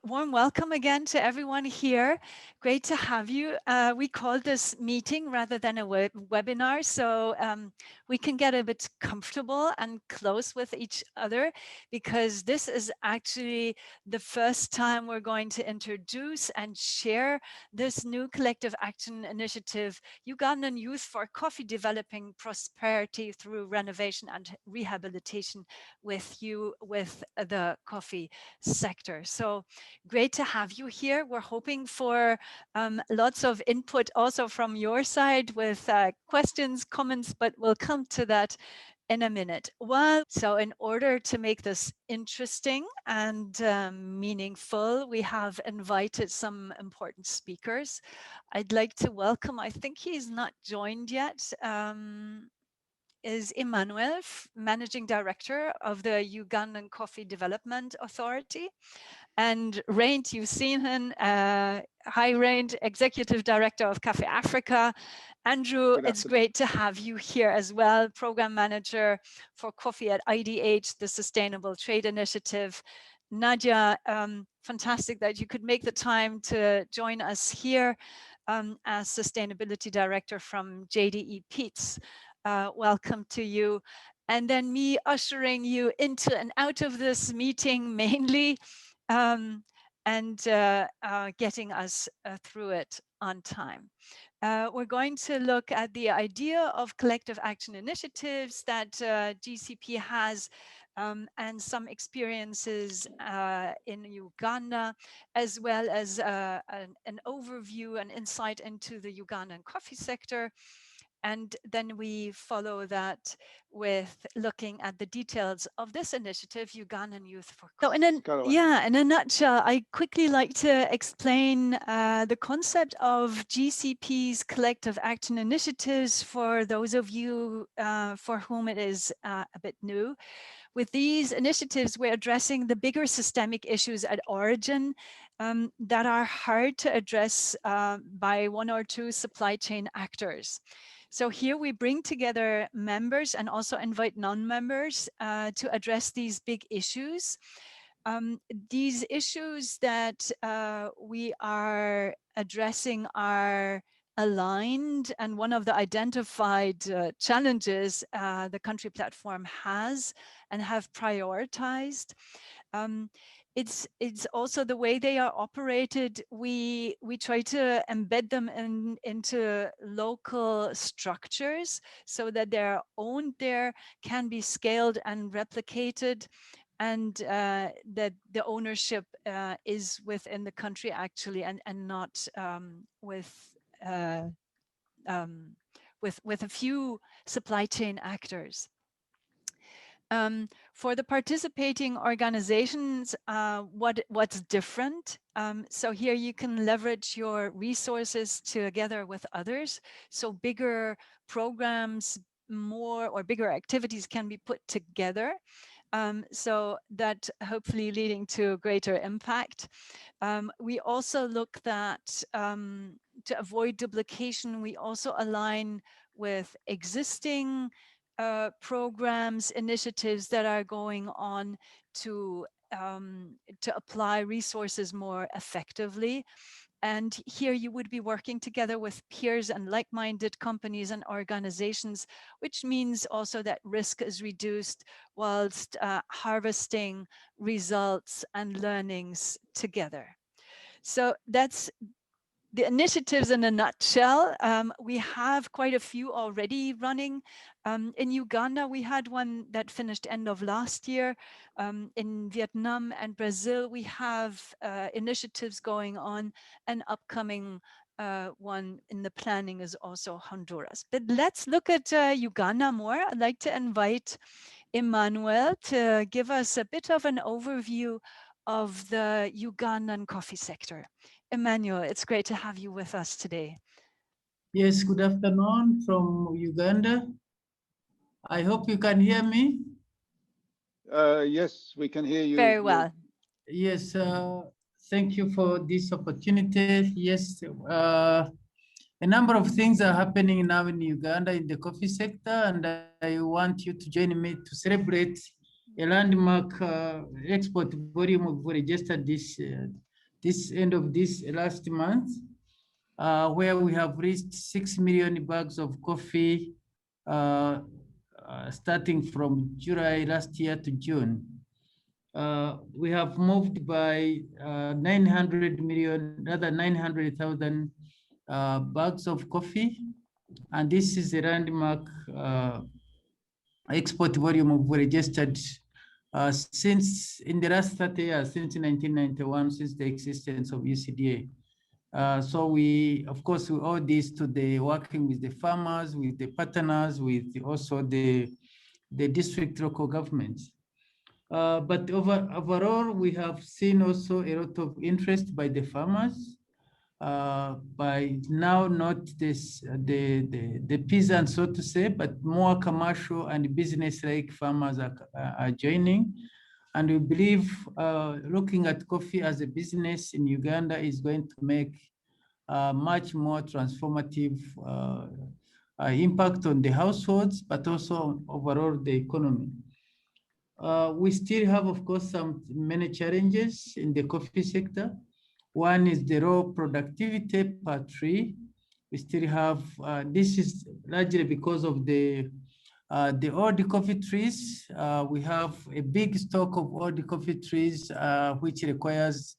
warm welcome again to everyone here. Great to have you. We call this meeting rather than a webinar, so we can get a bit comfortable and close with each other, because this is actually the first time we're going to introduce and share this new collective action initiative, Ugandan Youth for Coffee Developing Prosperity through Renovation and Rehabilitation, with you, with the coffee sector. So great to have you here. We're hoping for lots of input also from your side with questions, comments, but we'll come to that in a minute. So in order to make this interesting and meaningful, we have invited some important speakers. I'd like to welcome, I think he's not joined yet, is Emmanuel, Managing Director of the Ugandan Coffee Development Authority. And Reint, you've seen him, hi Reint, Executive Director of Cafe Africa. Andrew, it's great to have you here as well, Program Manager for Coffee at IDH, the Sustainable Trade Initiative. Nadia, fantastic that you could make the time to join us here as Sustainability Director from JDE Peet's. Welcome to you. And then me ushering you into and out of this meeting mainly, and getting us through it on time. We're going to look at the idea of collective action initiatives that GCP has, and some experiences in Uganda, as well as an overview and insight into the Ugandan coffee sector. And then we follow that with looking at the details of this initiative, Ugandan Youth for Coffee. So in a nutshell, I quickly like to explain the concept of GCP's collective action initiatives for those of you for whom it is a bit new. With these initiatives, we're addressing the bigger systemic issues at origin that are hard to address by one or two supply chain actors. So here we bring together members and also invite non-members to address these big issues. These issues that we are addressing are aligned, and one of the identified challenges the country platform has and have prioritized. It's also the way they are operated. We try to embed them into local structures so that they're owned there, can be scaled and replicated, and that the ownership is within the country actually, and not with a few supply chain actors. For the participating organizations, what's different? So here you can leverage your resources together with others. So bigger programs, more or bigger activities can be put together. So that hopefully leading to greater impact. We also look that to avoid duplication, we also align with existing programs, initiatives that are going on to apply resources more effectively. And here you would be working together with peers and like-minded companies and organizations, which means also that risk is reduced whilst harvesting results and learnings together. So that's the initiatives in a nutshell. We have quite a few already running. In Uganda, we had one that finished end of last year. In Vietnam and Brazil, we have initiatives going on, and upcoming one in the planning is also Honduras. But let's look at Uganda more. I'd like to invite Emmanuel to give us a bit of an overview of the Ugandan coffee sector. Emmanuel, it's great to have you with us today. Yes, good afternoon from Uganda. I hope you can hear me. Yes, we can hear you very well. Yes, thank you for this opportunity. Yes, a number of things are happening now in Uganda in the coffee sector, and I want you to join me to celebrate a landmark export volume we've registered this end of this last month, where we have reached 6 million bags of coffee starting from July last year to June. We have moved by 900 million, rather 900,000 bags of coffee. And this is a landmark export volume we registered since in the last 30 years, since 1991, since the existence of UCDA. So we, of course, we owe this to the working with the farmers, with the partners, with also the district local governments. But overall, we have seen also a lot of interest by the farmers. By now, not this, the peasants, so to say, but more commercial and business-like farmers are joining. And we believe looking at coffee as a business in Uganda is going to make much more transformative impact on the households, but also overall the economy. We still have, of course, many challenges in the coffee sector. One is the raw productivity per tree. We still have, this is largely because of the old coffee trees. We have a big stock of old coffee trees, which requires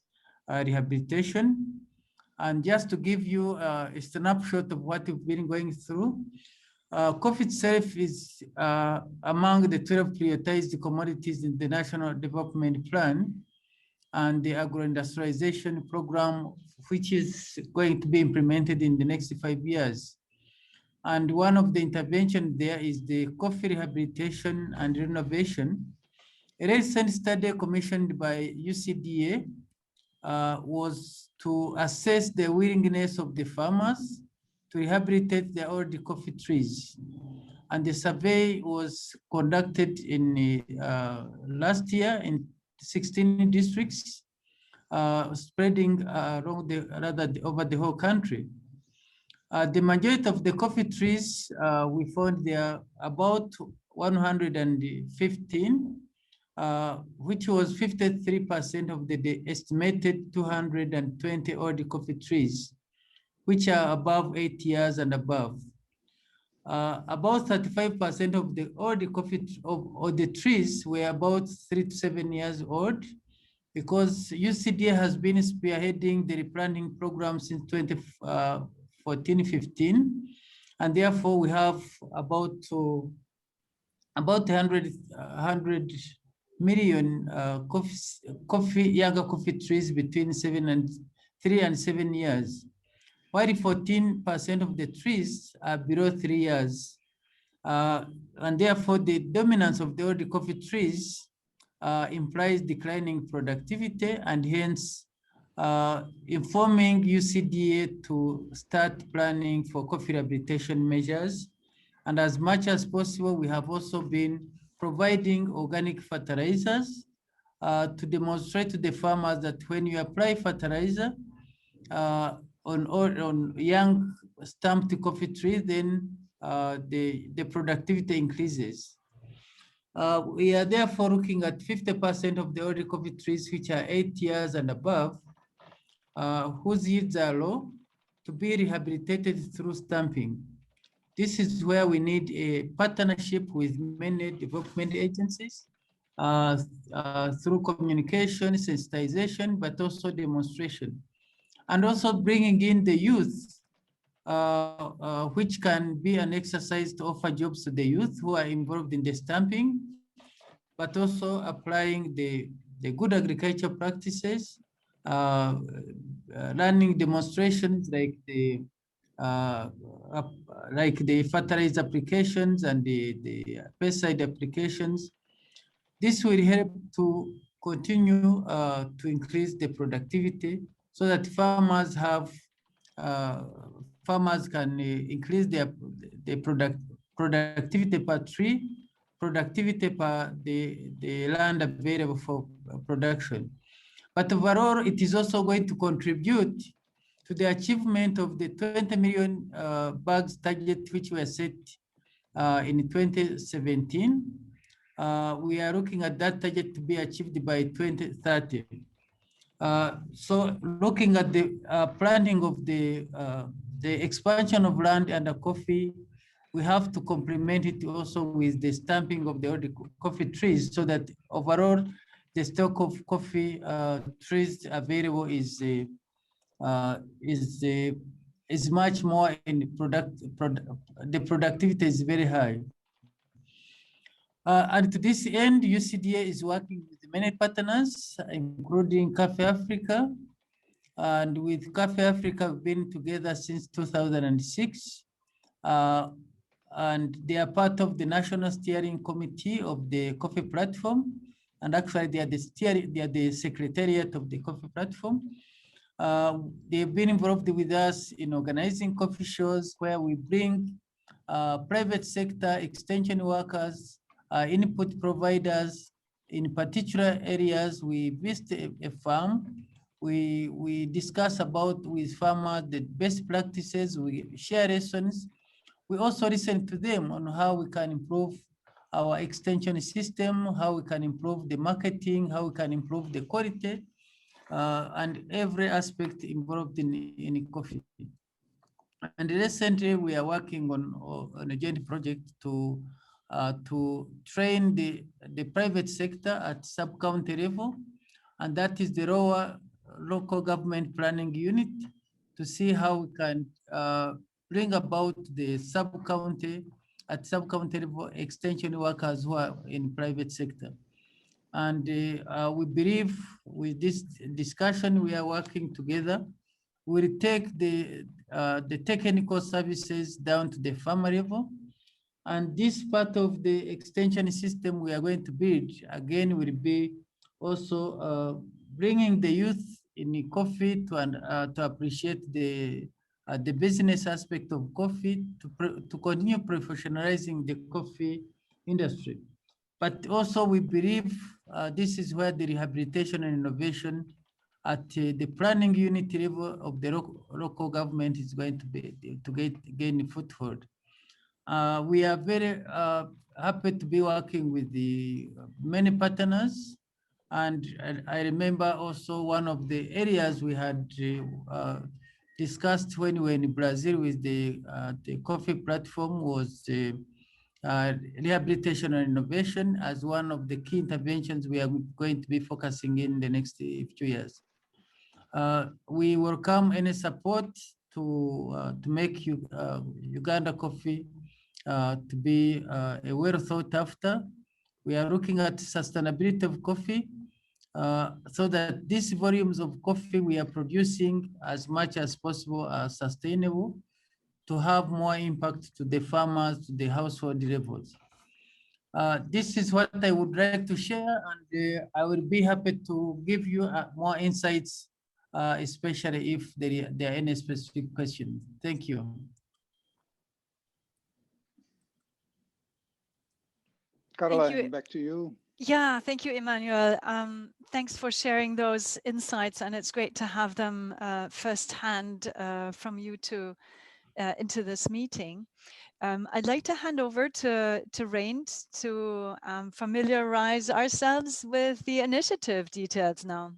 rehabilitation. And just to give you a snapshot of what we've been going through, coffee itself is among the 12 prioritized commodities in the National Development Plan and the agro-industrialization program, which is going to be implemented in the next 5 years. And one of the interventions there is the coffee rehabilitation and renovation. A recent study commissioned by UCDA was to assess the willingness of the farmers to rehabilitate their old coffee trees. And the survey was conducted in last year in 16 districts, spreading around over the whole country. The majority of the coffee trees we found there about 115, which was 53% of the estimated 220 old coffee trees, which are above 8 years and above. About 35% of the old coffee of the trees were about 3 to 7 years old, because UCDA has been spearheading the replanting program since 2014-15, and therefore we have about 100 million younger coffee trees between 3 and 7 years, while 14% of the trees are below 3 years. And therefore, the dominance of the old coffee trees implies declining productivity, and hence informing UCDA to start planning for coffee rehabilitation measures. And as much as possible, we have also been providing organic fertilizers to demonstrate to the farmers that when you apply fertilizer on young stamped coffee trees, then the productivity increases. We are therefore looking at 50% of the old coffee trees, which are 8 years and above, whose yields are low, to be rehabilitated through stamping. This is where we need a partnership with many development agencies through communication, sensitization, but also demonstration. And also bringing in the youth, which can be an exercise to offer jobs to the youth who are involved in the stamping, but also applying the good agriculture practices, learning demonstrations like the fertilizer applications and the pesticide applications. This will help to continue to increase the productivity so that farmers can increase their productivity per tree, productivity per the land available for production. But overall, it is also going to contribute to the achievement of the 20 million bags target, which were set in 2017. We are looking at that target to be achieved by 2030. So looking at the planning of the expansion of land under coffee, we have to complement it also with the stamping of the coffee trees so that overall the stock of coffee trees available is much more in the productivity is very high. And to this end, UCDA is working with many partners, including Cafe Africa. And with Cafe Africa, we've been together since 2006. And they are part of the National Steering Committee of the Coffee Platform. And actually, they are the secretariat of the Coffee Platform. They've been involved with us in organizing coffee shows where we bring private sector extension workers, input providers. In particular areas, we visit a farm. We discuss about with farmers the best practices. We share lessons. We also listen to them on how we can improve our extension system, how we can improve the marketing, how we can improve the quality, and every aspect involved in coffee. And recently, we are working on a joint project to train the private sector at sub-county level, and that is the local government planning unit, to see how we can bring about the sub-county level extension workers who are in private sector. And we believe with this discussion, we are working together. We'll take the technical services down to the farmer level. And this part of the extension system we are going to build, again, will be also bringing the youth in coffee to appreciate the business aspect of coffee, to continue professionalizing the coffee industry. But also we believe this is where the rehabilitation and innovation at the planning unit level of the local government is going to gain a foothold. We are very happy to be working with the many partners. And I remember also one of the areas we had discussed when we were in Brazil with the coffee platform was rehabilitation and innovation as one of the key interventions we are going to be focusing in the next few years. We welcome any support to make Uganda coffee to be a well thought after. We are looking at sustainability of coffee so that these volumes of coffee we are producing as much as possible are sustainable to have more impact to the farmers, to the household levels. This is what I would like to share, and I will be happy to give you more insights, especially if there are any specific questions. Thank you. Caroline, back to you. Yeah, thank you, Emmanuel. Thanks for sharing those insights, and it's great to have them firsthand from you into this meeting. I'd like to hand over to Reint to familiarize ourselves with the initiative details now.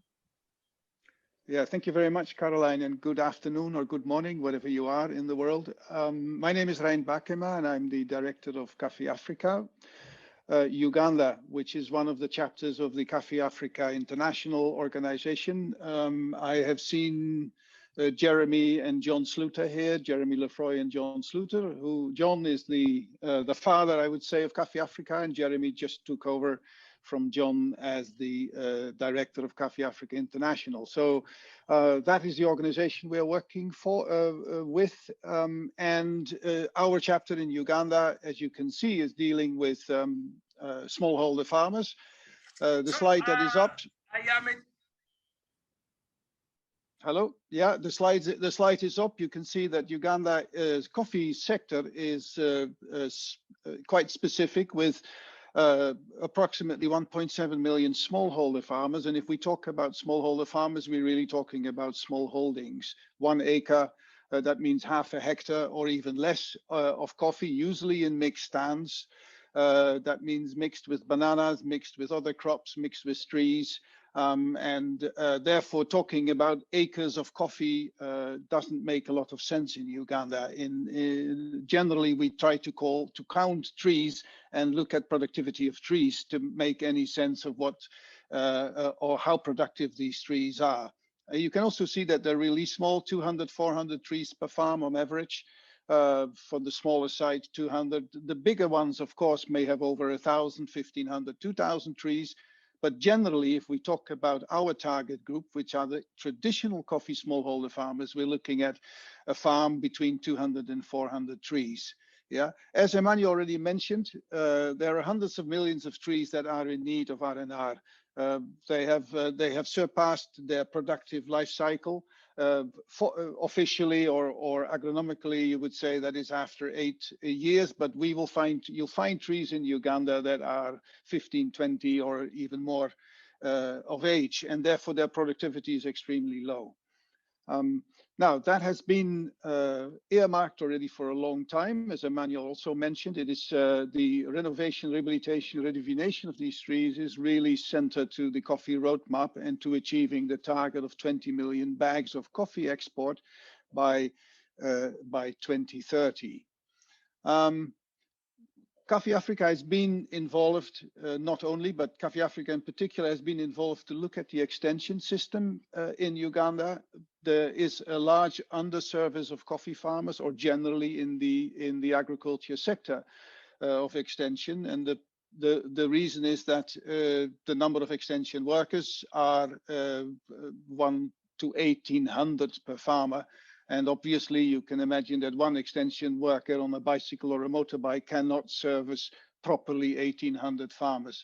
Yeah, thank you very much, Caroline, and good afternoon or good morning, wherever you are in the world. My name is Reint Bakema, and I'm the director of Cafe Africa, Uganda, which is one of the chapters of the Cafe Africa International Organization. I have seen Jeremy and John Sluter here, Jeremy Lefroy and John Sluter, who John is the father, I would say, of Cafe Africa, and Jeremy just took over from John as the director of Cafe Africa International. So that is the organization we are working with, and our chapter in Uganda, as you can see, is dealing with smallholder farmers. The slide that is up. Hello. Yeah, the slide is up. You can see that Uganda's coffee sector is quite specific, with approximately 1.7 million smallholder farmers. And if we talk about smallholder farmers, we're really talking about small holdings. 1 acre, that means half a hectare or even less of coffee, usually in mixed stands. That means mixed with bananas, mixed with other crops, mixed with trees. Therefore, talking about acres of coffee doesn't make a lot of sense in Uganda. Generally, we try to count trees and look at productivity of trees to make any sense of what or how productive these trees are. You can also see that they're really small, 200, 400 trees per farm on average. For the smaller site, 200. The bigger ones, of course, may have over 1,000, 1,500, 2,000 trees. But generally, if we talk about our target group, which are the traditional coffee smallholder farmers, we're looking at a farm between 200 and 400 trees. Yeah, as Emmanuel already mentioned, there are hundreds of millions of trees that are in need of R&R. They have surpassed their productive life cycle. Officially or agronomically, you would say that is after 8 years, but you'll find trees in Uganda that are 15, 20, or even more of age, and therefore their productivity is extremely low. Now, that has been earmarked already for a long time. As Emmanuel also mentioned, it is the renovation, rehabilitation, rejuvenation of these trees is really centered to the coffee roadmap and to achieving the target of 20 million bags of coffee export by 2030. Coffee Africa has been involved, not only, but Coffee Africa in particular has been involved to look at the extension system in Uganda. There is a large underservice of coffee farmers, or generally in the agriculture sector of extension, and the reason is that the number of extension workers are 1 to 1,800 per farmer. And obviously, you can imagine that one extension worker on a bicycle or a motorbike cannot service properly 1,800 farmers.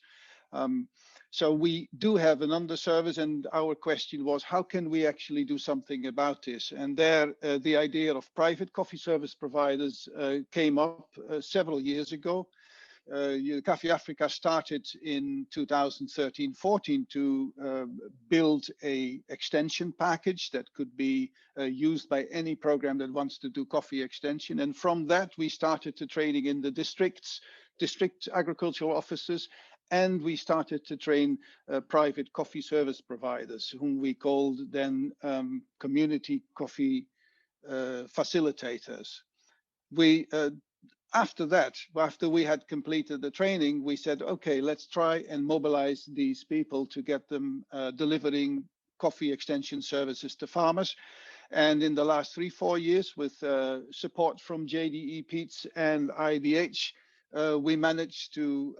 So we do have an underservice, and our question was, how can we actually do something about this? And there, the idea of private coffee service providers came up several years ago. Coffee Africa started in 2013-14 to build a extension package that could be used by any program that wants to do coffee extension. And from that, we started to training in the district agricultural offices, and we started to train private coffee service providers, whom we called then community coffee facilitators. After that, after we had completed the training, we said, okay, let's try and mobilize these people to get them delivering coffee extension services to farmers. And in the last 3-4 years, with support from JDE Peats and IDH, we managed to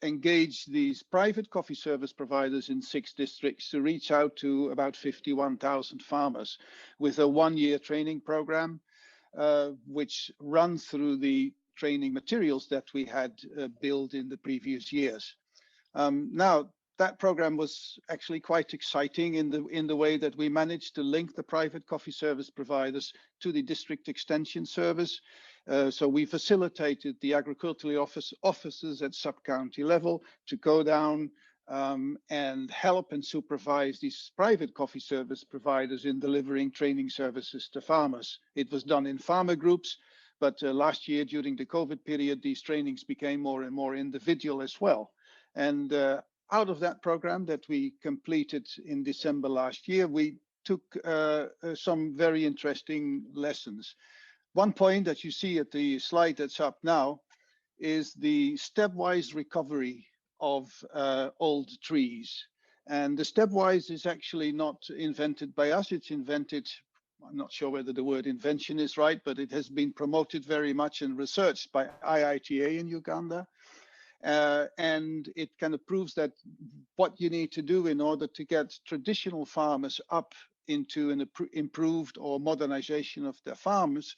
engage these private coffee service providers in 6 districts to reach out to about 51,000 farmers with a 1-year training program, which runs through the training materials that we had built in the previous years. Now, that program was actually quite exciting in the way that we managed to link the private coffee service providers to the district extension service. So we facilitated the agricultural officers at sub-county level to go down and help and supervise these private coffee service providers in delivering training services to farmers. It was done in farmer groups, but last year during the COVID period, these trainings became more and more individual as well. And out of that program that we completed in December last year, we took some very interesting lessons. One point that you see at the slide that's up now is the stepwise recovery of old trees. And the stepwise is actually not invented by us, it's invented, I'm not sure whether the word invention is right, but it has been promoted very much and researched by IITA in Uganda. And it kind of proves that what you need to do in order to get traditional farmers up into an improved or modernization of their farms,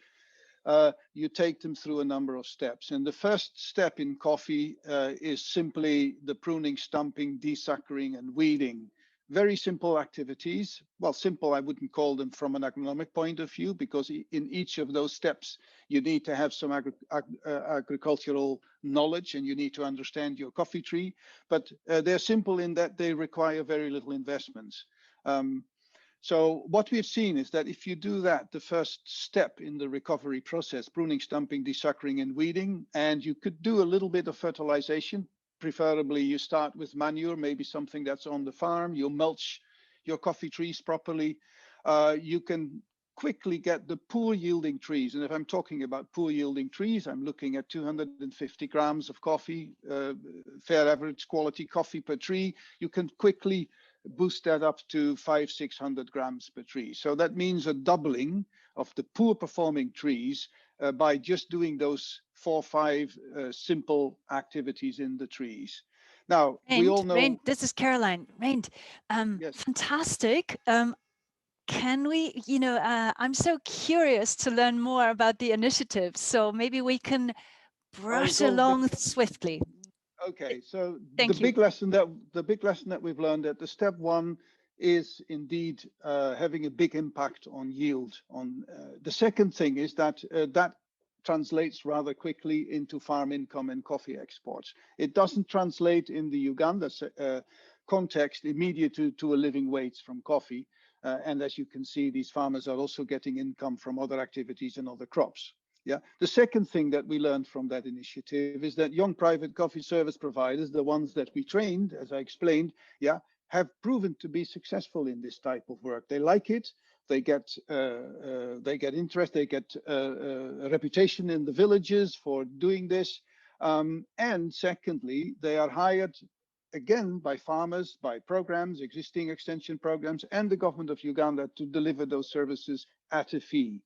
you take them through a number of steps. And the first step in coffee is simply the pruning, stumping, desuckering, and weeding. Very simple activities. Well, simple, I wouldn't call them from an agronomic point of view, because in each of those steps, you need to have some agricultural knowledge and you need to understand your coffee tree. But they're simple in that they require very little investments. So what we've seen is that if you do that, the first step in the recovery process, pruning, stumping, desuckering, and weeding, and you could do a little bit of fertilization, preferably you start with manure, maybe something that's on the farm. You mulch your coffee trees properly. You can quickly get the poor yielding trees. And if I'm talking about poor yielding trees, I'm looking at 250 grams of coffee, fair average quality coffee per tree. You can quickly boost that up to 500-600 grams per tree. So that means a doubling of the poor performing trees by just doing those 4 or 5 simple activities in the trees. Now, we all know. This is Caroline. Yes. Fantastic. Can we, I'm so curious to learn more about the initiative. So maybe we can brush along swiftly. Okay, so the big lesson that we've learned at the step 1 is indeed having a big impact on yield. On the second thing is that that translates rather quickly into farm income and coffee exports. It doesn't translate in the Uganda context immediately to a living wage from coffee. And as you can see, these farmers are also getting income from other activities and other crops. Yeah. The second thing that we learned from that initiative is that young private coffee service providers, the ones that we trained, as I explained, have proven to be successful in this type of work. They like it. They get interest. They get a reputation in the villages for doing this. And secondly, they are hired again by farmers, by programs, existing extension programs, and the government of Uganda to deliver those services at a fee.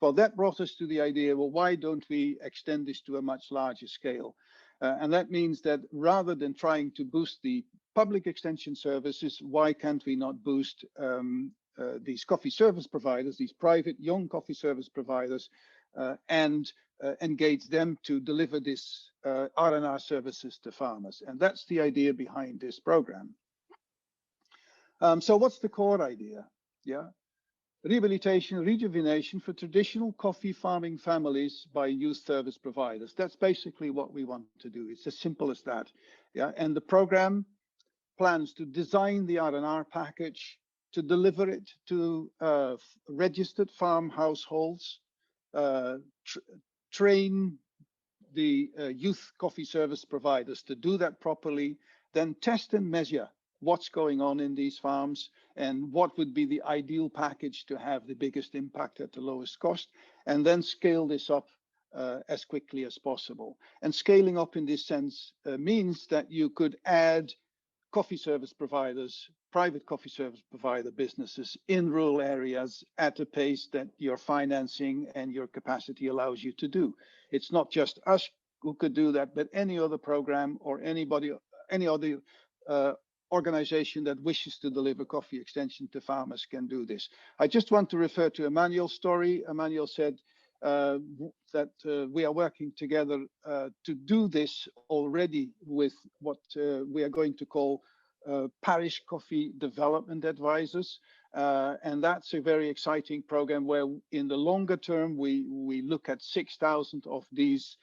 Well, that brought us to the idea, well, why don't we extend this to a much larger scale? And that means that rather than trying to boost the public extension services, why can't we not boost these coffee service providers, these private young coffee service providers, and engage them to deliver this R&R services to farmers? And that's the idea behind this program. So what's the core idea? Yeah. Rehabilitation, rejuvenation for traditional coffee farming families by youth service providers. That's basically what we want to do. It's as simple as that. Yeah, and the program plans to design the R&R package, to deliver it to registered farm households, train the youth coffee service providers to do that properly, then test and measure what's going on in these farms and what would be the ideal package to have the biggest impact at the lowest cost, and then scale this up as quickly as possible. And scaling up in this sense means that you could add coffee service providers, private coffee service provider businesses in rural areas at a pace that your financing and your capacity allows you to do. It's not just us who could do that, but any other program or anybody, any other organization that wishes to deliver coffee extension to farmers can do this. I just want to refer to Emmanuel's story. Emmanuel said that we are working together to do this already with what we are going to call parish coffee development advisors. And that's a very exciting program where in the longer term, we look at 6,000 of these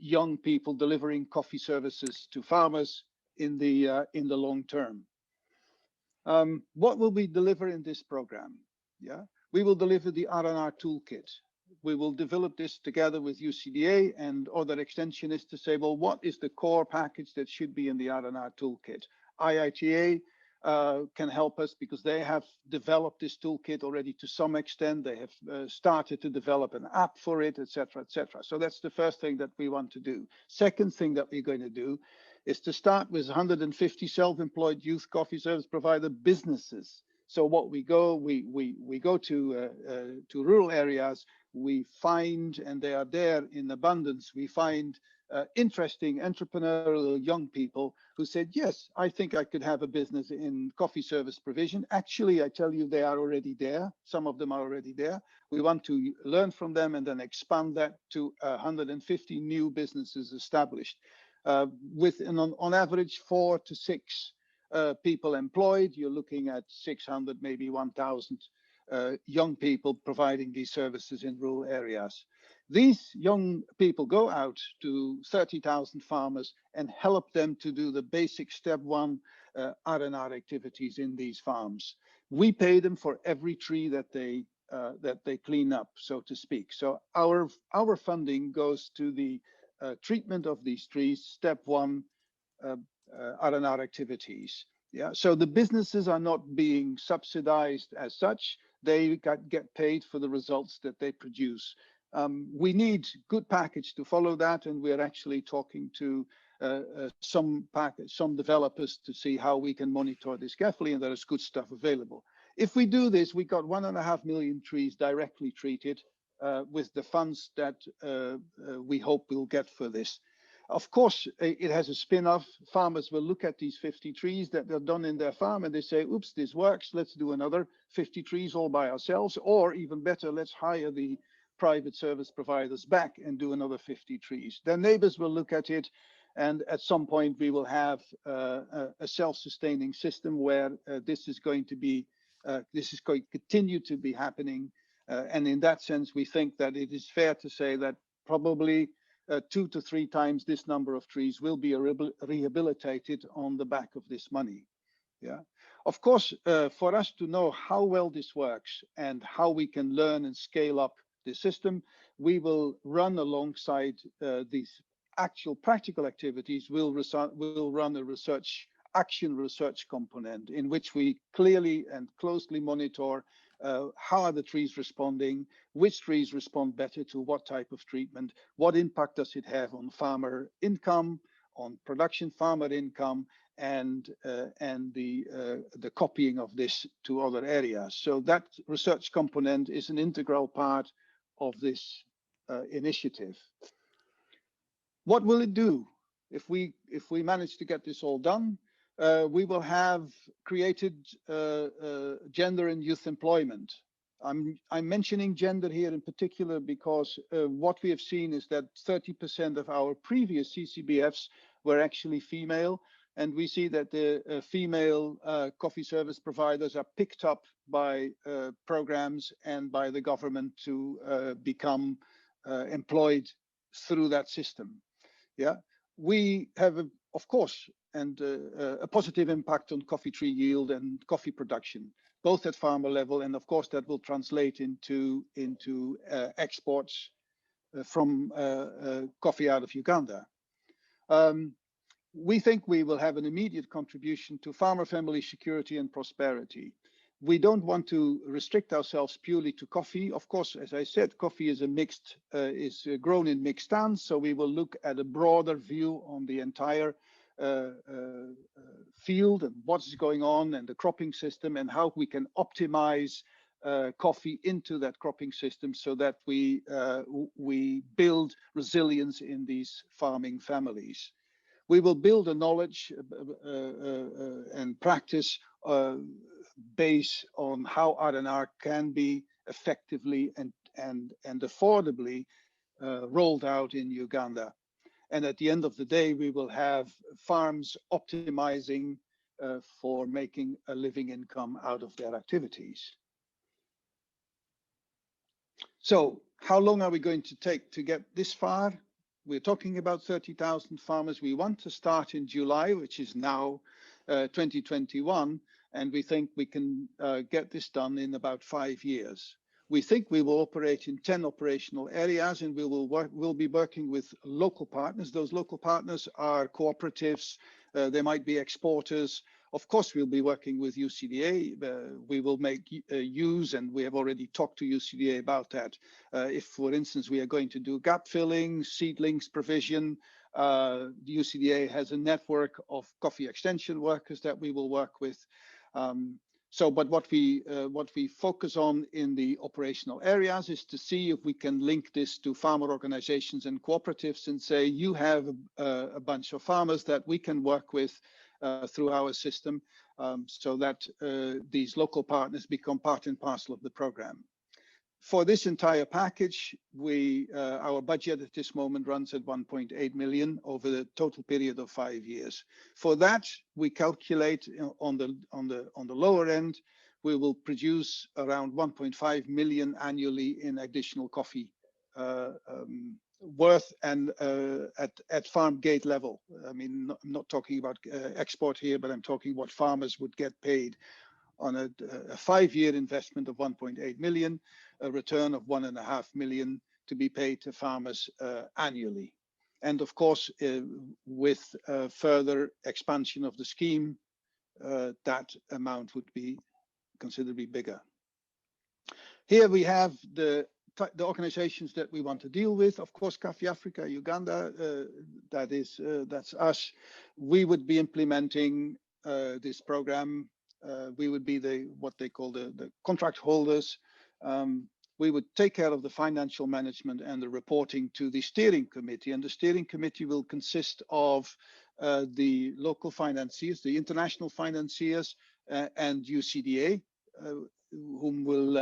young people delivering coffee services to farmers in the long term. What will we deliver in this program? Yeah, we will deliver the R&R toolkit. We will develop this together with UCDA and other extensionists to say, well, what is the core package that should be in the R&R toolkit? IITA can help us because they have developed this toolkit already to some extent. They have started to develop an app for it, et cetera, et cetera. So that's the first thing that we want to do. Second thing that we're going to do is to start with 150 self-employed youth coffee service provider businesses. So what we go to rural areas, we find, and they are there in abundance, we find interesting entrepreneurial young people who said, yes, I think I could have a business in coffee service provision. Actually, I tell you, they are already there. Some of them are already there. We want to learn from them and then expand that to 150 new businesses established with on average 4 to 6 people employed. You're looking at 600, maybe 1,000 young people providing these services in rural areas. These young people go out to 30,000 farmers and help them to do the basic step 1 R&R activities in these farms. We pay them for every tree that they clean up, so to speak. So our funding goes to the treatment of these trees, step 1, R&R activities. Yeah, so the businesses are not being subsidized as such. They get paid for the results that they produce. We need good package to follow that, and we're actually talking to some developers to see how we can monitor this carefully, and there is good stuff available. If we do this, we got 1.5 million trees directly treated with the funds that we hope we'll get for this. Of course, it has a spin-off. Farmers will look at these 50 trees that they're done in their farm and they say, oops, this works. Let's do another 50 trees all by ourselves. Or even better, let's hire the private service providers back and do another 50 trees. Their neighbors will look at it. And at some point, we will have a self-sustaining system where this is going to continue to be happening. And in that sense, we think that it is fair to say that probably 2 to 3 times this number of trees will be rehabilitated on the back of this money. Yeah, of course, for us to know how well this works and how we can learn and scale up the system, we will run alongside these actual practical activities. We'll run a research component in which we clearly and closely monitor how are the trees responding, which trees respond better to what type of treatment, what impact does it have on farmer income, on production farmer income, and the copying of this to other areas. So that research component is an integral part of this initiative. What will it do if we manage to get this all done? We will have created gender and youth employment. I'm mentioning gender here in particular because what we have seen is that 30% of our previous CCBFs were actually female, and we see that the female coffee service providers are picked up by programs and by the government to become employed through that system. Yeah, we have, of course, and a positive impact on coffee tree yield and coffee production, both at farmer level, and of course that will translate into exports from coffee out of Uganda. We think we will have an immediate contribution to farmer family security and prosperity. We don't want to restrict ourselves purely to coffee. Of course, as I said, coffee is grown in mixed stands, so we will look at a broader view on the entire field and what's going on and the cropping system and how we can optimize coffee into that cropping system so that we build resilience in these farming families. We will build a knowledge and practice base on how R&R can be effectively and affordably rolled out in Uganda. And at the end of the day, we will have farms optimizing for making a living income out of their activities. So how long are we going to take to get this far? We're talking about 30,000 farmers. We want to start in July, which is now 2021, and we think we can get this done in about 5 years. We think we will operate in 10 operational areas, and we'll be working with local partners. Those local partners are cooperatives, they might be exporters. Of course, we'll be working with UCDA. We will make use, and we have already talked to UCDA about that. If, for instance, we are going to do gap filling, seedlings provision, the UCDA has a network of coffee extension workers that we will work with. But what we focus on in the operational areas is to see if we can link this to farmer organizations and cooperatives and say, you have a bunch of farmers that we can work with through our system, so that these local partners become part and parcel of the program. For this entire package, our budget at this moment runs at 1.8 million over the total period of 5 years. For that, we calculate on the lower end, we will produce around 1.5 million annually in additional coffee worth and at farm gate level. I mean, I'm not talking about export here, but I'm talking what farmers would get paid on a 5-year investment of 1.8 million, a return of 1.5 million to be paid to farmers annually. And of course, with further expansion of the scheme, that amount would be considerably bigger. Here we have the organizations that we want to deal with. Of course, Coffee Africa, Uganda, that's us. We would be implementing this program. We would be what they call the contract holders. We would take care of the financial management and the reporting to the steering committee. And the steering committee will consist of the local financiers, the international financiers, and UCDA, whom will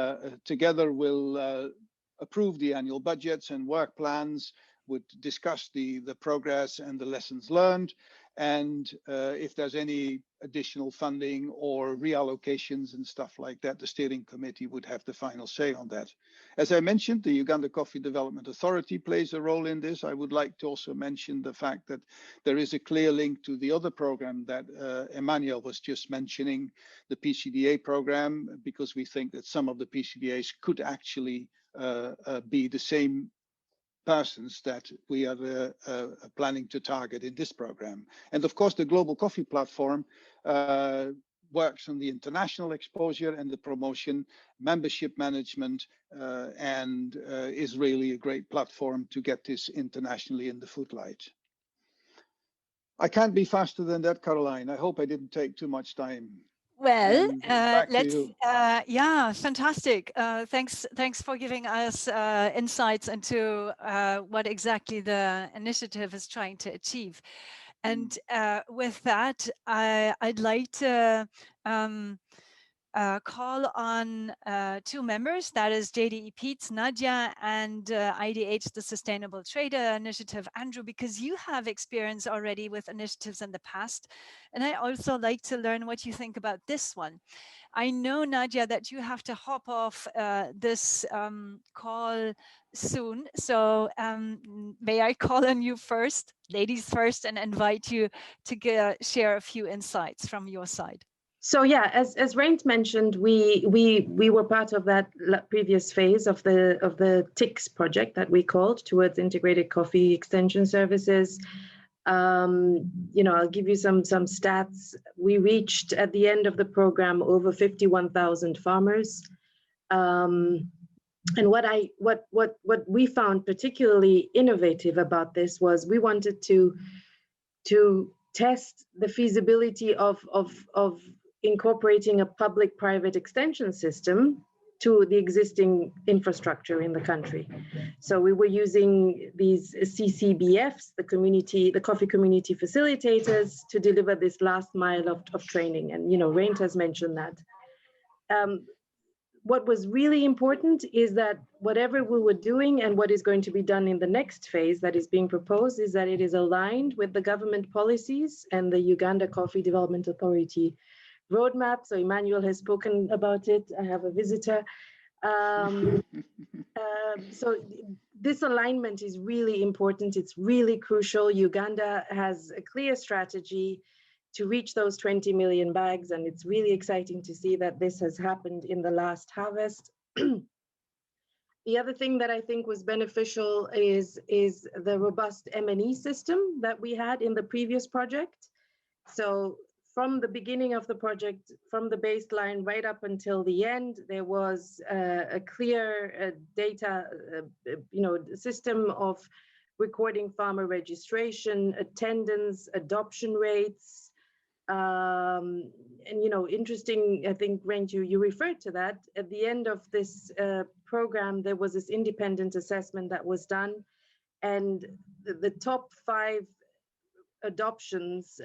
together will approve the annual budgets and work plans, would discuss the progress and the lessons learned, and if there's any additional funding or reallocations and stuff like that, the steering committee would have the final say on that. As I mentioned, the Uganda Coffee Development Authority plays a role in this. I would like to also mention the fact that there is a clear link to the other program that Emmanuel was just mentioning, the PCDA program, because we think that some of the PCDAs could actually be the same persons that we are planning to target in this program. And of course, the Global Coffee Platform works on the international exposure and the promotion, membership management, and is really a great platform to get this internationally in the footlight. I can't be faster than that, Caroline. I hope I didn't take too much time. Well, let's, yeah, fantastic. Thanks for giving us insights into what exactly the initiative is trying to achieve. And with that, I'd like to call on two members, that is JDE Pete's Nadia and IDH, the Sustainable Trader Initiative, Andrew, because you have experience already with initiatives in the past. And I also like to learn what you think about this one. I know, Nadia, that you have to hop off this call soon. So may I call on you first, ladies first, and invite you to share a few insights from your side. So yeah, as Reint mentioned, we were part of that previous phase of the TICS project that we called towards integrated coffee extension services. I'll give you some stats. We reached at the end of the program over 51,000 farmers. And what we found particularly innovative about this was we wanted to test the feasibility of incorporating a public-private extension system to the existing infrastructure in the country. So we were using these CCBFs, the coffee community facilitators, to deliver this last mile of training. And Reint has mentioned that. What was really important is that whatever we were doing and what is going to be done in the next phase that is being proposed is that it is aligned with the government policies and the Uganda Coffee Development Authority roadmap. So Emmanuel has spoken about it. I have a visitor. So this alignment is really important. It's really crucial. Uganda has a clear strategy to reach those 20 million bags, and it's really exciting to see that this has happened in the last harvest. The other thing that I think was beneficial is the robust M&E system that we had in the previous project. So from the beginning of the project, from the baseline right up until the end, there was a clear data system of recording farmer registration, attendance, adoption rates. Interesting, I think, Reint, you referred to that. At the end of this program, there was this independent assessment that was done, and the top 5 adoptions,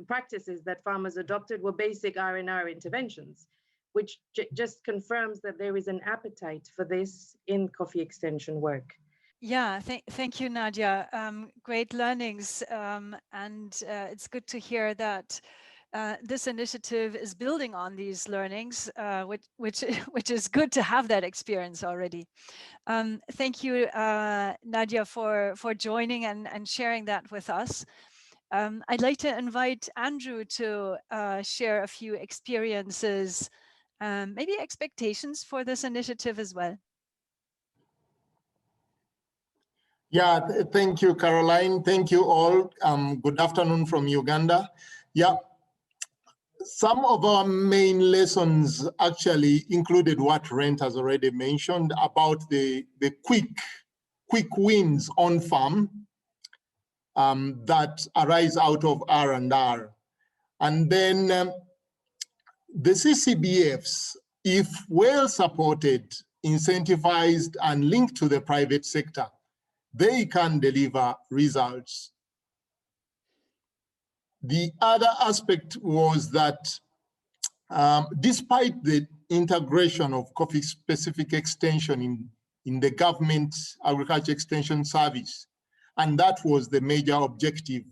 practices that farmers adopted were basic R&R interventions, which just confirms that there is an appetite for this in coffee extension work. Yeah, thank you, Nadia. Great learnings, and it's good to hear that this initiative is building on these learnings, which is good to have that experience already. Thank you, Nadia, for joining and sharing that with us. I'd like to invite Andrew to share a few experiences, maybe expectations for this initiative as well. Yeah, thank you, Caroline. Thank you all. Good afternoon from Uganda. Yeah, some of our main lessons actually included what Rent has already mentioned about the quick wins on farm that arise out of R&R. And then the CCBFs, if well supported, incentivized, and linked to the private sector, they can deliver results. The other aspect was that despite the integration of coffee-specific extension in the government agriculture extension service, and that was the major objective,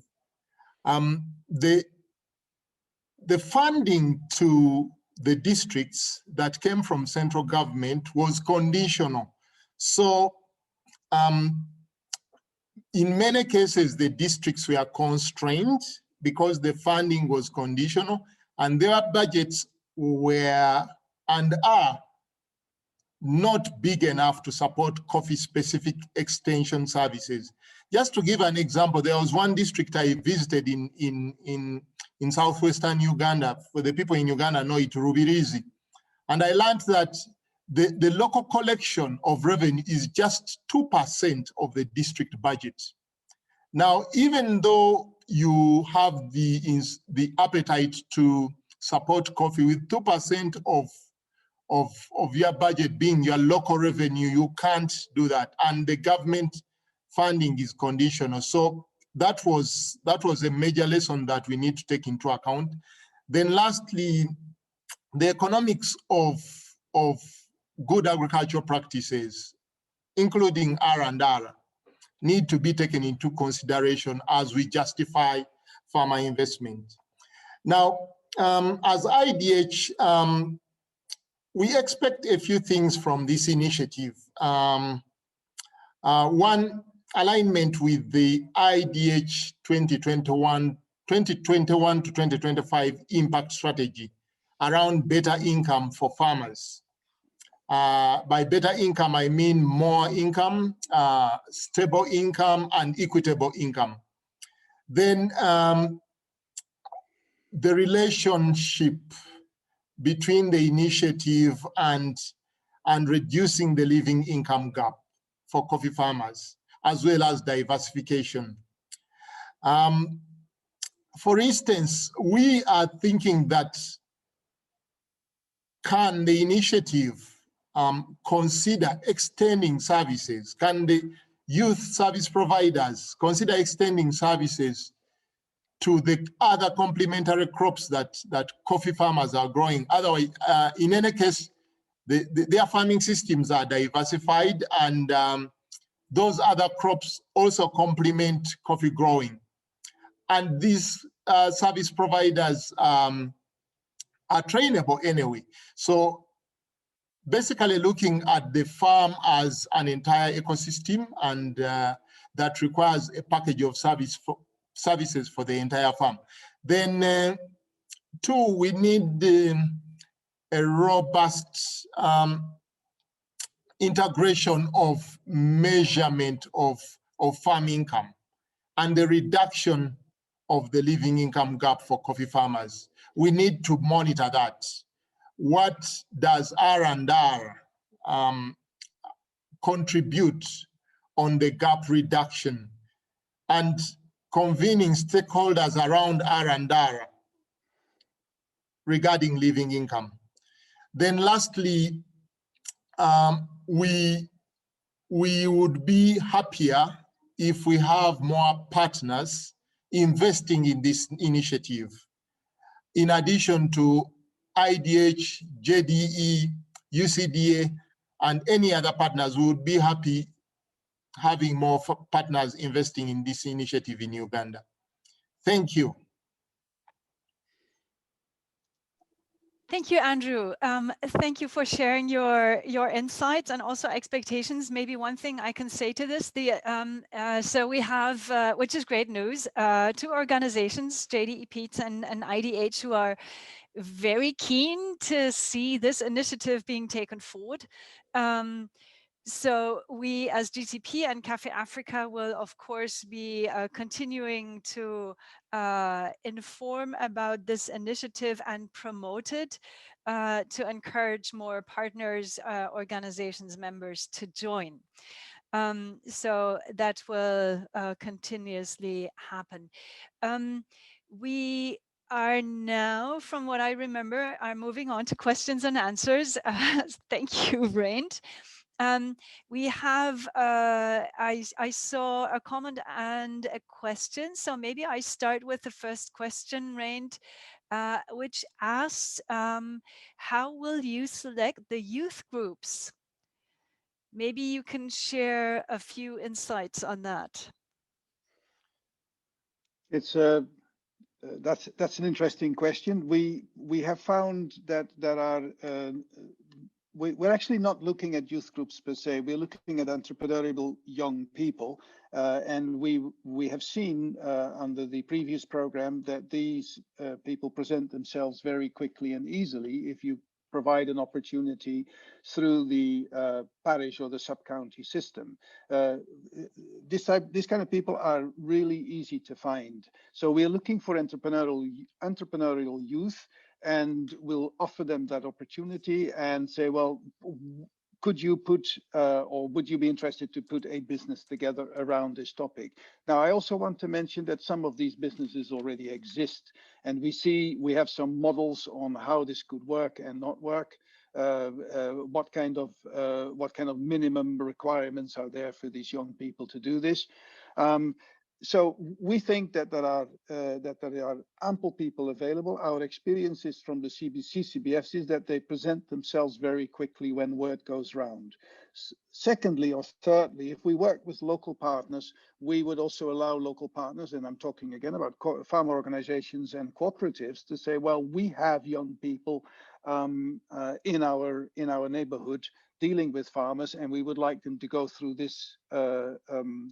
the funding to the districts that came from central government was conditional. So in many cases, the districts were constrained because the funding was conditional and their budgets were and are not big enough to support coffee-specific extension services. Just to give an example, there was one district I visited in southwestern Uganda. For the people in Uganda know it, Rubirizi. And I learned that the local collection of revenue is just 2% of the district budget. Now, even though you have the appetite to support coffee with 2% of your budget being your local revenue, you can't do that. And the government funding is conditional. So that was a major lesson that we need to take into account. Then lastly, the economics of good agricultural practices, including R&R, need to be taken into consideration as we justify farmer investment. Now, as IDH, we expect a few things from this initiative. One, alignment with the IDH 2021 to 2025 impact strategy around better income for farmers. By better income, I mean more income, stable income, and equitable income. Then the relationship between the initiative and reducing the living income gap for coffee farmers, as well as diversification. For instance, we are thinking that can the initiative consider extending services? Can the youth service providers consider extending services to the other complementary crops that coffee farmers are growing? Otherwise, in any case, their farming systems are diversified, and those other crops also complement coffee growing. And these service providers are trainable anyway. So basically looking at the farm as an entire ecosystem, and that requires a package of services for the entire farm. Then two, we need a robust integration of measurement of farm income and the reduction of the living income gap for coffee farmers. We need to monitor that. What does R&R contribute on the gap reduction, and convening stakeholders around R&R regarding living income? Then lastly, we would be happier if we have more partners investing in this initiative. In addition to IDH, JDE, UCDA, and any other partners, we would be happy having more partners investing in this initiative in Uganda. Thank you. Thank you, Andrew. Thank you for sharing your insights and also expectations. Maybe one thing I can say to this, so we have, which is great news, two organizations, JDE Peats and IDH, who are very keen to see this initiative being taken forward. So we as GCP and Cafe Africa will of course be continuing to inform about this initiative and promote it to encourage more partners, organizations, members to join. So that will continuously happen. We are now, from what I remember, are moving on to questions and answers. Thank you, Raint. We have, I saw a comment and a question. So maybe I start with the first question, Raint, which asks, how will you select the youth groups? Maybe you can share a few insights on that. It's that's an interesting question. We have found that there are we're actually not looking at youth groups per se. We're looking at entrepreneurial young people, and we have seen under the previous program that these people present themselves very quickly and easily if you provide an opportunity through the parish or the sub-county system. This kind of people are really easy to find. So we're looking for entrepreneurial youth, and we'll offer them that opportunity and say, well, could you put or would you be interested to put a business together around this topic? Now, I also want to mention that some of these businesses already exist, and we have some models on how this could work and not work. What kind of minimum requirements are there for these young people to do this? So we think that there are ample people available. Our experiences from the CBFs is that they present themselves very quickly when word goes round. Secondly or thirdly, if we work with local partners, we would also allow local partners, and I'm talking again about farmer organizations and cooperatives, to say, well, we have young people in our neighborhood dealing with farmers, and we would like them to go through this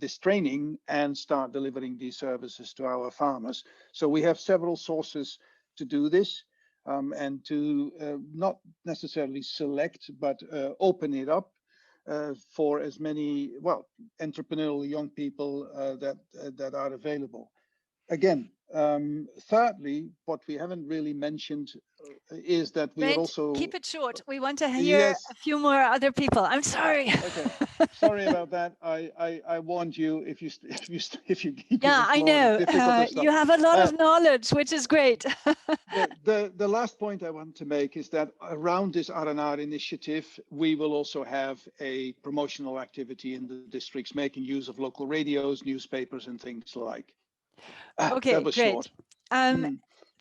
this training and start delivering these services to our farmers. So we have several sources to do this, and to not necessarily select, but open it up for as many, well, entrepreneurial young people that are available. Again, thirdly, what we haven't really mentioned is that we Raint, also keep it short. We want to hear yes. a few more other people. I'm sorry. Okay, sorry about that. I warned you if you keep Yeah, I know. difficult to stop. You have a lot of knowledge, which is great. The last point I want to make is that around this R&R initiative, we will also have a promotional activity in the districts, making use of local radios, newspapers, and things like. Okay, that was great. short.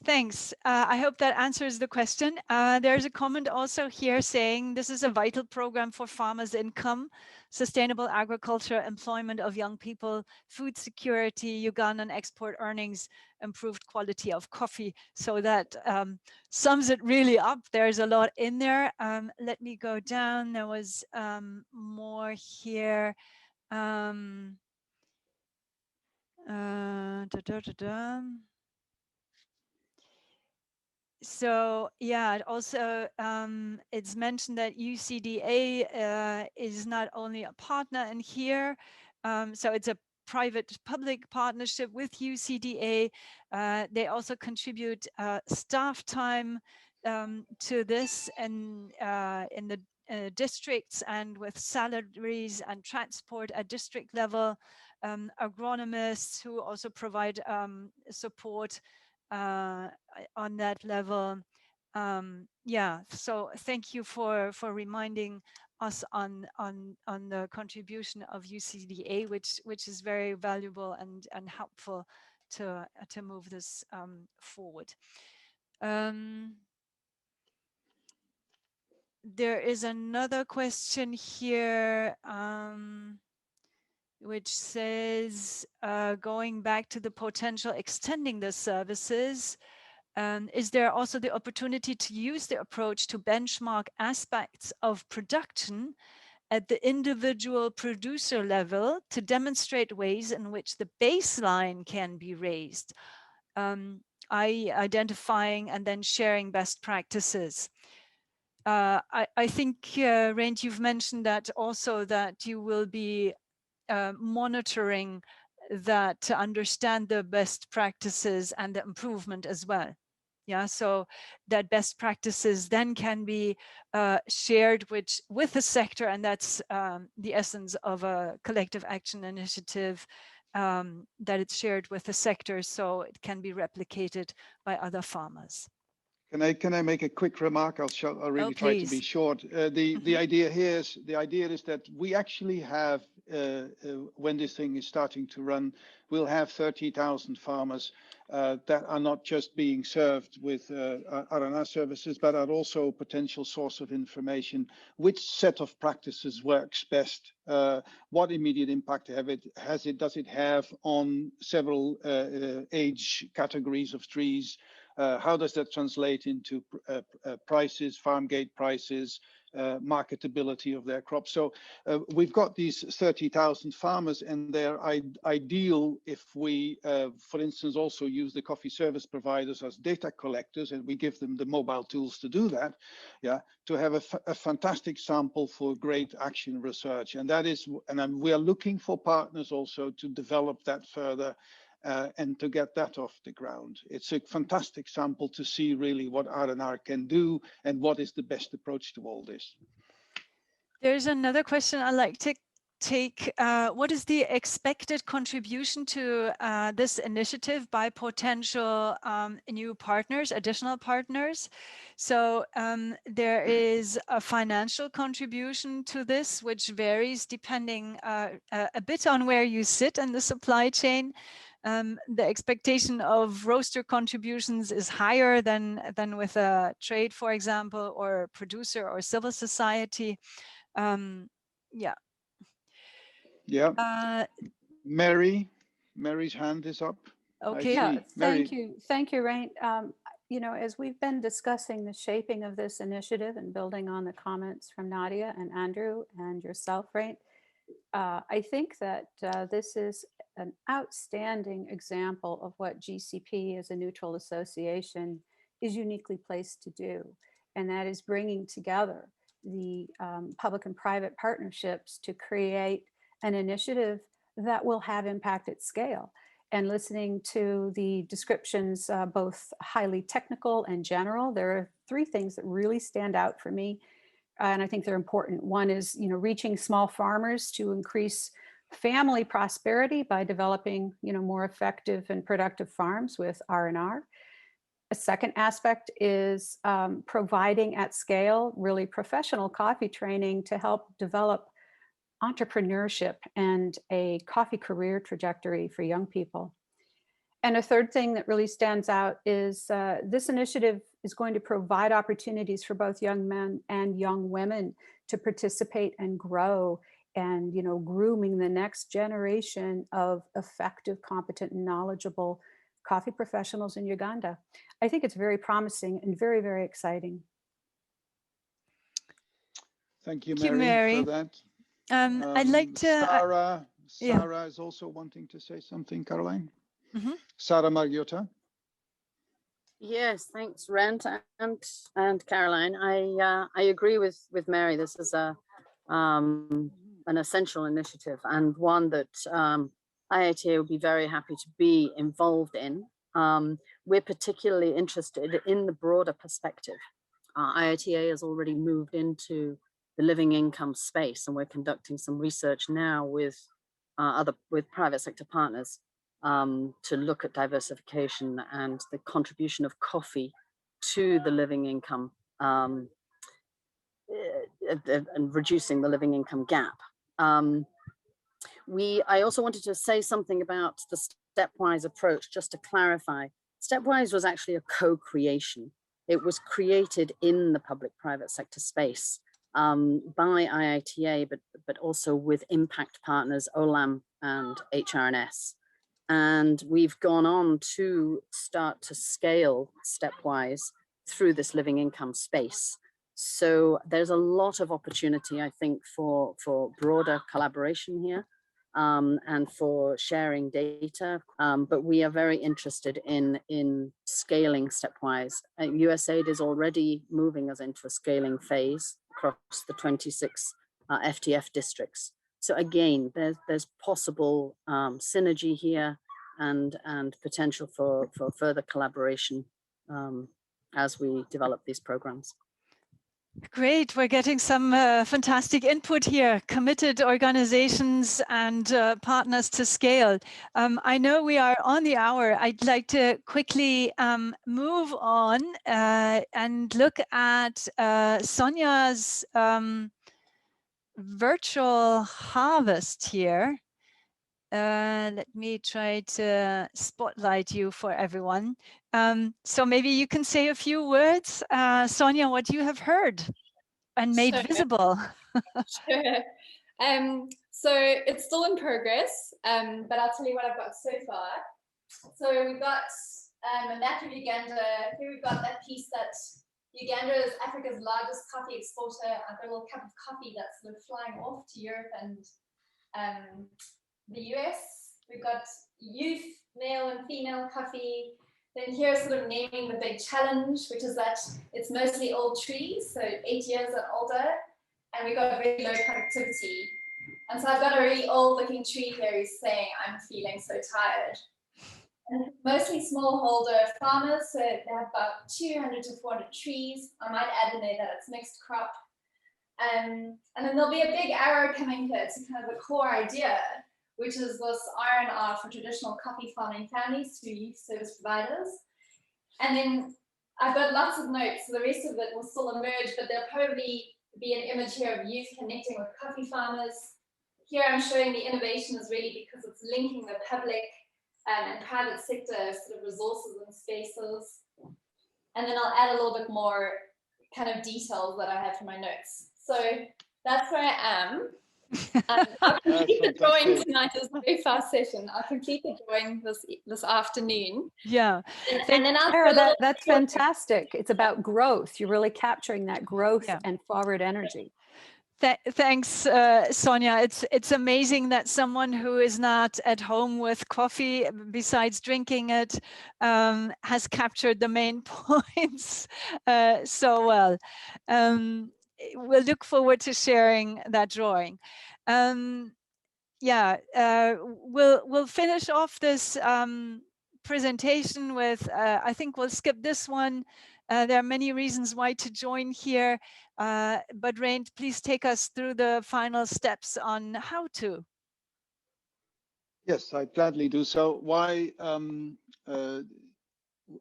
Thanks. I hope that answers the question. There's a comment also here saying this is a vital program for farmers' income, sustainable agriculture, employment of young people, food security, Ugandan export earnings, improved quality of coffee. So that sums it really up. There's a lot in there. Let me go down. There was more here. So yeah, also it's mentioned that UCDA is not only a partner in here, so it's a private-public partnership with UCDA. They also contribute staff time to this and in the districts, and with salaries and transport at district level, agronomists who also provide support on that level. Yeah, so thank you for reminding us on the contribution of UCDA, which is very valuable and helpful to move this forward. There is another question here, which says, going back to the potential extending the services, is there also the opportunity to use the approach to benchmark aspects of production at the individual producer level to demonstrate ways in which the baseline can be raised, identifying and then sharing best practices? I think, Rein, you've mentioned that also, that you will be monitoring that to understand the best practices and the improvement as well. Yeah, so that best practices then can be shared with the sector, and that's the essence of a collective action initiative, that it's shared with the sector so it can be replicated by other farmers. Can I make a quick remark? I'll really try to be short. The idea here is that we actually have when this thing is starting to run, we'll have 30,000 farmers that are not just being served with R&R services, but are also a potential source of information. Which set of practices works best? What immediate impact does it have on several age categories of trees? How does that translate into prices, farm gate prices, marketability of their crops? So we've got these 30,000 farmers, and they're ideal if we, for instance, also use the coffee service providers as data collectors, and we give them the mobile tools to do that, yeah, to have a fantastic sample for great action research. And that is, and we are looking for partners also to develop that further. And to get that off the ground. It's a fantastic sample to see really what R&R can do and what is the best approach to all this. There's another question I'd like to take. What is the expected contribution to this initiative by potential new partners, additional partners? So there is a financial contribution to this, which varies depending a bit on where you sit in the supply chain. The expectation of roaster contributions is higher than with a trade, for example, or producer or civil society. Yeah. Yeah. Mary's hand is up. Okay. Yeah, Mary. thank you, Rein. You know, as we've been discussing the shaping of this initiative and building on the comments from Nadia and Andrew and yourself, Rein, I think that this is an outstanding example of what GCP as a neutral association is uniquely placed to do. And that is bringing together the public and private partnerships to create an initiative that will have impact at scale. And listening to the descriptions, both highly technical and general, there are three things that really stand out for me. And I think they're important. One is, you know, reaching small farmers to increase family prosperity by developing, you know, more effective and productive farms with R&R. A second aspect is providing at scale really professional coffee training to help develop entrepreneurship and a coffee career trajectory for young people. And a third thing that really stands out is this initiative is going to provide opportunities for both young men and young women to participate and grow, and, you know, grooming the next generation of effective, competent, and knowledgeable coffee professionals in Uganda. I think it's very promising and very, very exciting. Thank you, Mary, for that. I'd like to. Sarah is also wanting to say something, Caroline. Mm-hmm. Sarah Margiotta. Yes, thanks, Rent and Caroline. I agree with Mary. This is an essential initiative, and one that IATA would be very happy to be involved in. We're particularly interested in the broader perspective. IATA has already moved into the living income space, and we're conducting some research now with private sector partners to look at diversification and the contribution of coffee to the living income and reducing the living income gap. I also wanted to say something about the stepwise approach, just to clarify. Stepwise was actually a co-creation. It was created in the public-private sector space by IITA, but also with impact partners, OLAM and HRNS. And we've gone on to start to scale stepwise through this living income space. So there's a lot of opportunity, I think, for broader collaboration here. and for sharing data. But we are very interested in scaling stepwise. USAID is already moving us into a scaling phase across the 26 FTF districts. So again, there's possible synergy here and potential for further collaboration as we develop these programs. Great, we're getting some fantastic input here. Committed organizations and partners to scale. I know we are on the hour. I'd like to quickly move on and look at Sonia's virtual harvest here. Let me try to spotlight you for everyone. So maybe you can say a few words, Sonia, what you have heard and made visible. Sure. So it's still in progress, but I'll tell you what I've got so far. So we've got a map of Uganda. Here we've got that piece that Uganda is Africa's largest coffee exporter. I've got a little cup of coffee that's sort of flying off to Europe and the US. We've got youth, male and female coffee. Then here's sort of naming the big challenge, which is that it's mostly old trees, so 8 years and older, and we've got very low productivity. And so I've got a really old looking tree here who's saying, I'm feeling so tired. And mostly smallholder farmers, so they have about 200 to 400 trees. I might add in there that it's mixed crop. And then there'll be a big arrow coming here to kind of the core idea, which is this R&R for traditional coffee farming families through youth service providers. And then I've got lots of notes, so the rest of it will still emerge, but there'll probably be an image here of youth connecting with coffee farmers. Here I'm showing the innovation is really because it's linking the public and private sector sort of resources and spaces. And then I'll add a little bit more kind of details that I have from my notes. So that's where I am. I'll complete the drawing tonight as a very fast session. I'll complete the drawing this afternoon. Yeah. And then that's fantastic. It's about growth. You're really capturing that growth and forward energy. Thanks, Sonia. It's amazing that someone who is not at home with coffee, besides drinking it, has captured the main points so well. We'll look forward to sharing that drawing. We'll finish off this presentation with, I think we'll skip this one. There are many reasons why to join here, but Rein, please take us through the final steps on how to. Yes, I'd gladly do so. Why?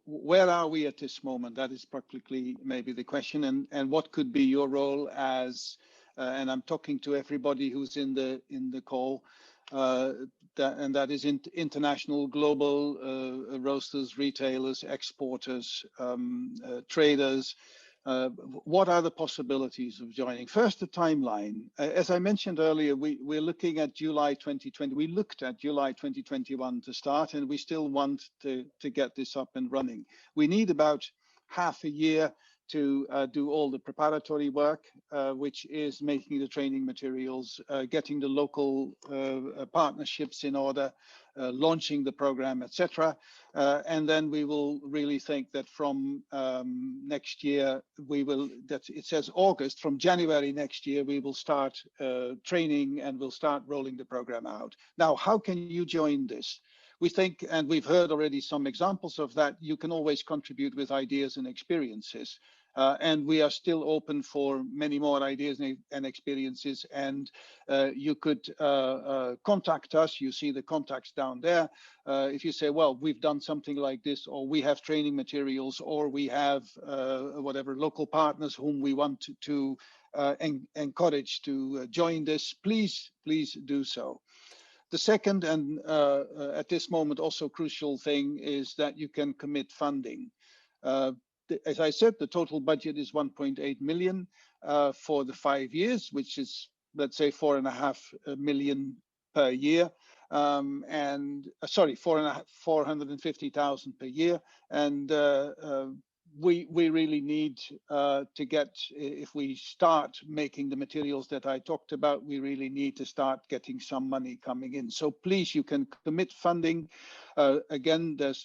Where are we at this moment? That is practically maybe the question, and what could be your role as? And I'm talking to everybody who's in the call. That is international, global roasters, retailers, exporters, traders. What are the possibilities of joining? First, the timeline. As I mentioned earlier, we're looking at July 2020. We looked at July 2021 to start, and we still want to get this up and running. We need about half a year to do all the preparatory work, which is making the training materials, getting the local partnerships in order, launching the program, etc. And then we will really think that from next year, it says August, from January next year, we will start training and we'll start rolling the program out. Now, how can you join this? We think, and we've heard already some examples of that, you can always contribute with ideas and experiences. And we are still open for many more ideas and experiences. And you could contact us. You see the contacts down there. If you say, well, we've done something like this, or we have training materials, or we have whatever local partners whom we want to encourage to join this, please do so. The second, and at this moment also crucial thing, is that you can commit funding. As I said, the total budget is 1.8 million for the 5 years, which is, let's say, 4.5 million per year. Sorry, 450,000 per year. And we really need to get, if we start making the materials that I talked about, we really need to start getting some money coming in. So please, you can commit funding. Again, there's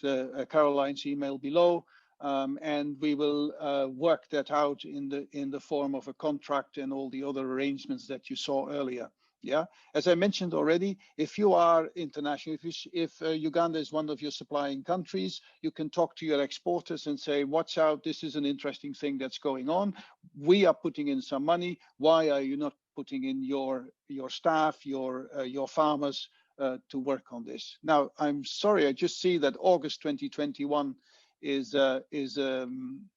Caroline's email below, and we will work that out in the form of a contract and all the other arrangements that you saw earlier. Yeah, as I mentioned already, if you are international, if Uganda is one of your supplying countries, you can talk to your exporters and say, watch out, this is an interesting thing that's going on. We are putting in some money. Why are you not putting in your staff, your farmers to work on this? Now, I'm sorry, I just see that August 2021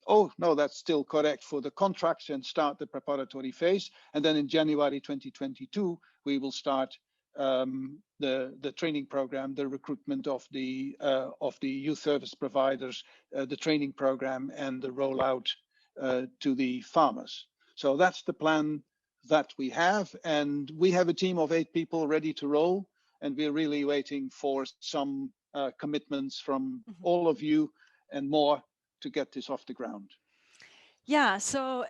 oh no, that's still correct for the contracts and start the preparatory phase. And then in January 2022, we will start the training program, the recruitment of the youth service providers, the training program, and the rollout to the farmers. So that's the plan that we have, and we have a team of 8 people ready to roll, and we're really waiting for some commitments from all of you and more to get this off the ground. Yeah, so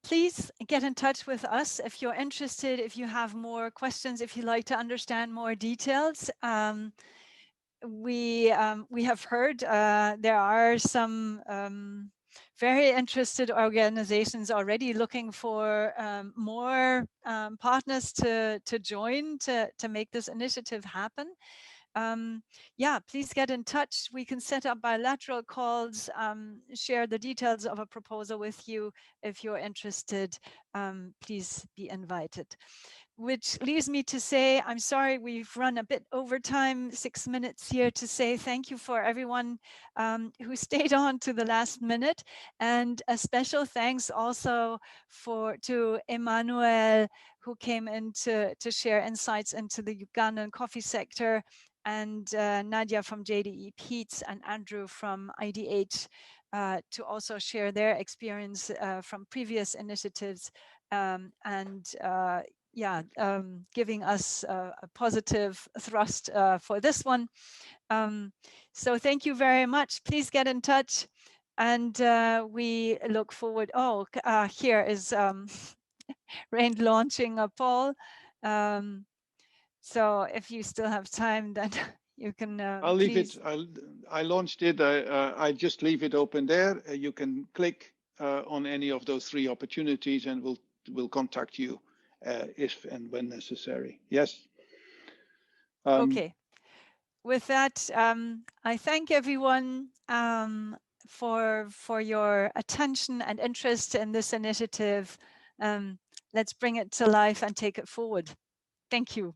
please get in touch with us if you're interested, if you have more questions, if you'd like to understand more details. We have heard there are some very interested organizations already looking for more partners to join to make this initiative happen. Yeah, please get in touch. We can set up bilateral calls, share the details of a proposal with you. If you're interested, please be invited. Which leaves me to say, I'm sorry, we've run a bit over time, 6 minutes here, to say thank you for everyone who stayed on to the last minute. And a special thanks also to Emmanuel, who came in to share insights into the Ugandan coffee sector, and Nadia from JDE Peats and Andrew from IDH to also share their experience from previous initiatives giving us a positive thrust for this one. So thank you very much. Please get in touch, and we look forward. Oh, here is Rain launching a poll. So if you still have time, then you can. I'll leave it. I launched it. I just leave it open there. You can click on any of those 3 opportunities, and we'll contact you if and when necessary. Yes. Okay. With that, I thank everyone for your attention and interest in this initiative. Let's bring it to life and take it forward. Thank you.